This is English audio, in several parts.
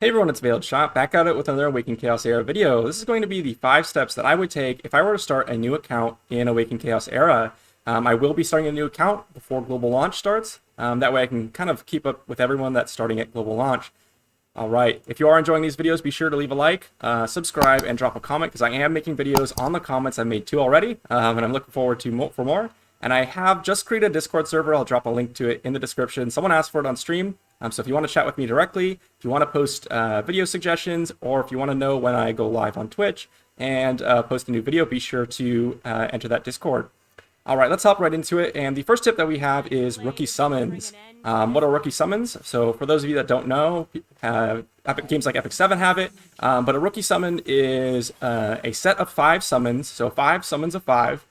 Hey everyone, it's Veiled Shot, back at it with another Awaken Chaos Era video. This is going to be the 5 steps that I would take if I were to start a new account in Awaken Chaos Era. I will be starting a new account before global launch starts. That way I can kind of keep up with everyone that's starting at global launch. Alright, if you are enjoying these videos, be sure to leave a like, subscribe, and drop a comment, because I am making videos on the comments I made 2 already, and I'm looking forward to for more. And I have just created a Discord server. I'll drop a link to it in the description. Someone asked for it on stream. So if you want to chat with me directly, if you want to post video suggestions, or if you want to know when I go live on Twitch and post a new video, be sure to enter that Discord. All right, let's hop right into it. And the first tip that we have is rookie summons. What are rookie summons? So for those of you that don't know, games like Epic 7 have it, but a rookie summon is a set of 5 summons, so 5 summons of 5,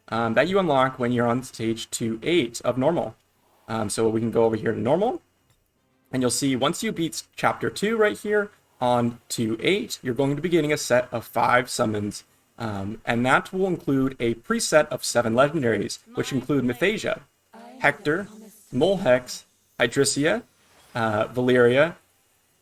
that you unlock when you're on stage 2-8 of normal. So we can go over here to normal. And you'll see once you beat chapter 2 right here on 2-8, you're going to be getting a set of 5 summons. And that will include a preset of 7 legendaries, which include Mythasia, Hector, Molhex, Hydrisia, Valeria,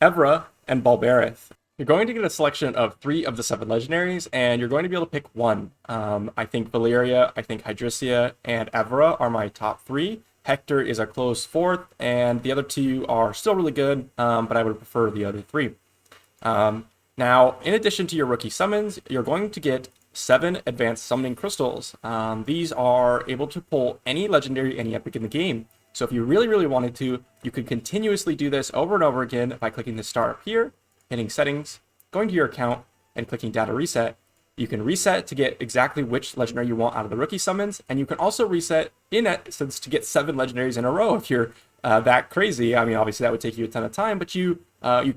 Evra, and Balberith. You're going to get a selection of 3 of the 7 legendaries, and you're going to be able to pick one. I think Valeria, I think Hydrisia, and Evra are my top 3. Hector is a close 4th, and the other 2 are still really good, but I would prefer the other 3. Now, in addition to your rookie summons, you're going to get 7 advanced summoning crystals. These are able to pull any legendary, any epic in the game. So if you really wanted to, you could continuously do this over and over again by clicking the star up here, hitting settings, going to your account, and clicking data reset. You can reset to get exactly which legendary you want out of the rookie summons, and you can also reset, in essence, to get 7 legendaries in a row if you're that crazy. I mean, obviously that would take you a ton of time, but you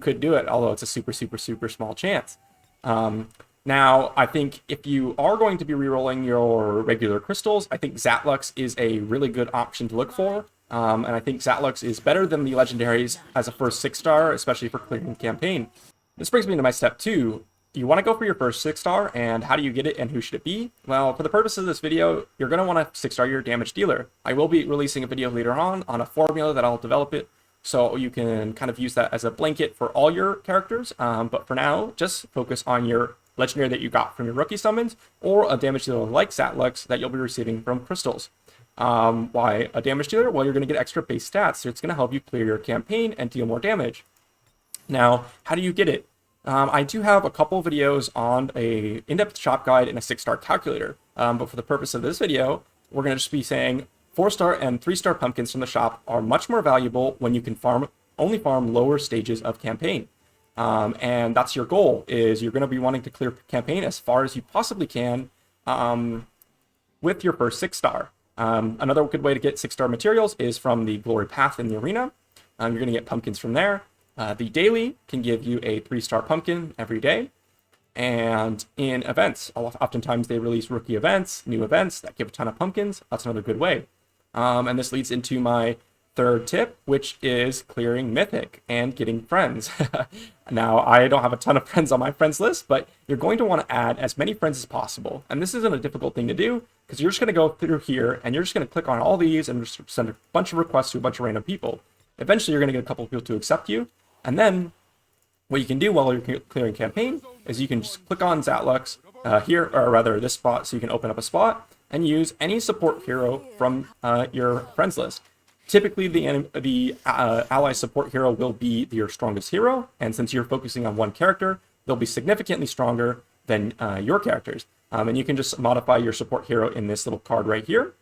could do it, although it's a super small chance. Now, I think if you are going to be rerolling your regular crystals, I think Zatlux is a really good option to look for. And I think Zatlux is better than the legendaries as a first 6-star, especially for clearing the campaign. This brings me to my step 2. You want to go for your first 6-star, and how do you get it and who should it be? Well, for the purpose of this video, you're going to want to 6-star your damage dealer. I will be releasing a video later on a formula that I'll develop it, so you can kind of use that as a blanket for all your characters. But for now, just focus on your legendary that you got from your rookie summons, or a damage dealer like Zatlux that you'll be receiving from crystals. Why a damage dealer? Well, you're going to get extra base stats, so it's going to help you clear your campaign and deal more damage. Now, how do you get it? I do have a couple videos on a in-depth shop guide and a 6-star calculator, but for the purpose of this video, we're going to just be saying 4-star and 3-star pumpkins from the shop are much more valuable when you can only farm lower stages of campaign. And that's your goal, is you're going to be wanting to clear campaign as far as you possibly can with your first 6-star. Another good way to get 6-star materials is from the glory path in the arena. You're going to get pumpkins from there. The daily can give you a 3-star pumpkin every day. And in events, oftentimes they release rookie events, new events that give a ton of pumpkins. That's another good way. And this leads into my 3rd tip, which is clearing mythic and getting friends. Now, I don't have a ton of friends on my friends list, but you're going to want to add as many friends as possible. And this isn't a difficult thing to do, because you're just going to go through here and you're just going to click on all these and just send a bunch of requests to a bunch of random people. Eventually, you're going to get a couple of people to accept you. And then what you can do while you're clearing campaign is you can just click on Zatlux here, or rather this spot, so you can open up a spot and use any support hero from your friends list. Typically, the ally support hero will be your strongest hero, and since you're focusing on one character, they'll be significantly stronger than your characters. And you can just modify your support hero in this little card right here.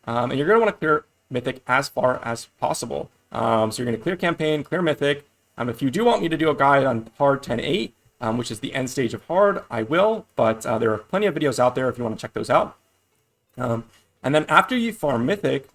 And you're going to want to clear Mythic as far as possible. So you're going to clear campaign, clear Mythic. If you do want me to do a guide on hard 10-8, which is the end stage of hard, I will, but there are plenty of videos out there if you want to check those out. And then after you farm Mythic,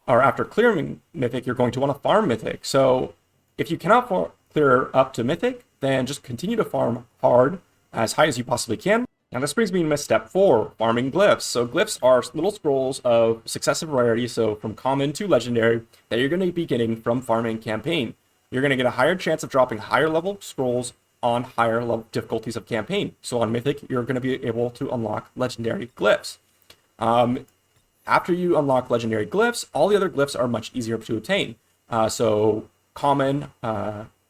or after clearing Mythic, you're going to want to farm Mythic. So if you cannot clear up to Mythic, then just continue to farm hard as high as you possibly can. Now this brings me to my step 4, farming glyphs. So glyphs are little scrolls of successive rarity, so from common to legendary, that you're going to be getting from farming campaign. You're going to get a higher chance of dropping higher level scrolls on higher level difficulties of campaign. So on Mythic, you're going to be able to unlock legendary glyphs. After you unlock legendary glyphs, all the other glyphs are much easier to obtain. So common,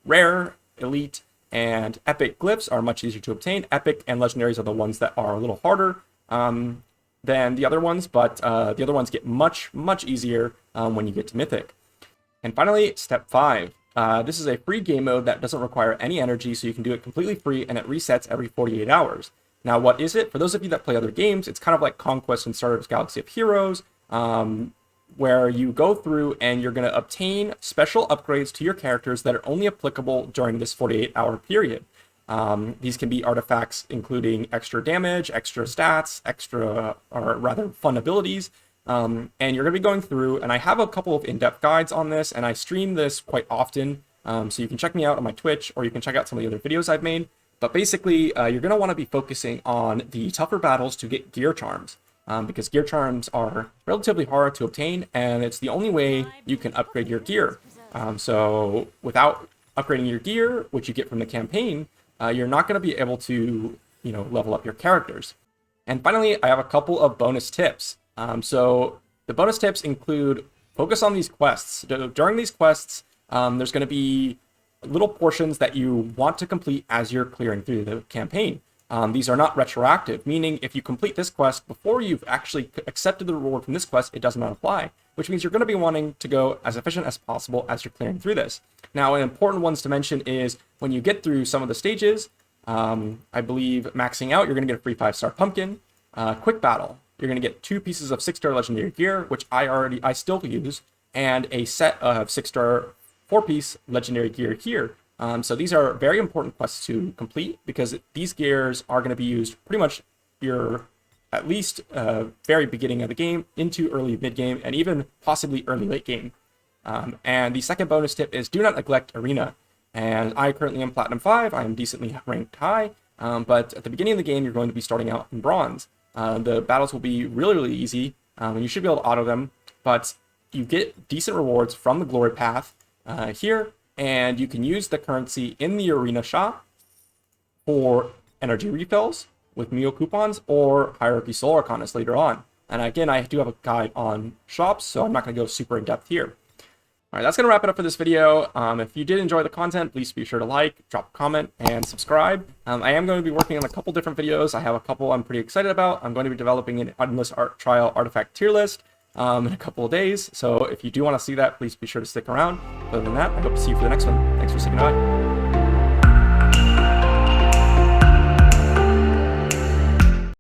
rare, elite, and epic glyphs are much easier to obtain. Epic and legendaries are the ones that are a little harder than the other ones, but the other ones get much easier when you get to mythic. And finally, step 5. This is a free game mode that doesn't require any energy, so you can do it completely free, and it resets every 48 hours. Now, what is it? For those of you that play other games, it's kind of like Conquest and Starter's Galaxy of Heroes, where you go through and you're going to obtain special upgrades to your characters that are only applicable during this 48-hour period. These can be artifacts including extra damage, extra stats, or rather fun abilities, and you're going to be going through, and I have a couple of in-depth guides on this, and I stream this quite often, so you can check me out on my Twitch, or you can check out some of the other videos I've made. But basically, you're going to want to be focusing on the tougher battles to get gear charms, because gear charms are relatively hard to obtain, and it's the only way you can upgrade your gear. So without upgrading your gear, which you get from the campaign, you're not going to be able to, level up your characters. And finally, I have a couple of bonus tips. So the bonus tips include focus on these quests. During these quests, there's going to be little portions that you want to complete as you're clearing through the campaign. These are not retroactive, meaning if you complete this quest before you've actually accepted the reward from this quest, it does not apply, which means you're going to be wanting to go as efficient as possible as you're clearing through this. Now, an important ones to mention is when you get through some of the stages, I believe maxing out, you're going to get a free 5-star pumpkin. Quick battle, you're going to get 2 pieces of 6-star legendary gear, which I still use, and a set of 6-star 4-piece legendary gear here. So these are very important quests to complete because these gears are going to be used pretty much at least very beginning of the game into early mid-game and even possibly early late game. And the second bonus tip is do not neglect arena. And I currently am Platinum 5. I am decently ranked high, but at the beginning of the game, you're going to be starting out in bronze. The battles will be really easy, and you should be able to auto them, but you get decent rewards from the glory path here, and you can use the currency in the arena shop for energy refills with meal coupons or hierarchy soul arcanas later on. And again, I do have a guide on shops, so I'm not going to go super in depth here. All right, that's going to wrap it up for this video. If you did enjoy the content, please be sure to like, drop a comment, and subscribe. I am going to be working on a couple different videos. I have a couple I'm pretty excited about. I'm going to be developing an Endless Trial artifact tier list in a couple of days. So if you do want to see that, please be sure to stick around. Other than that, I hope to see you for the next one. Thanks for sticking by.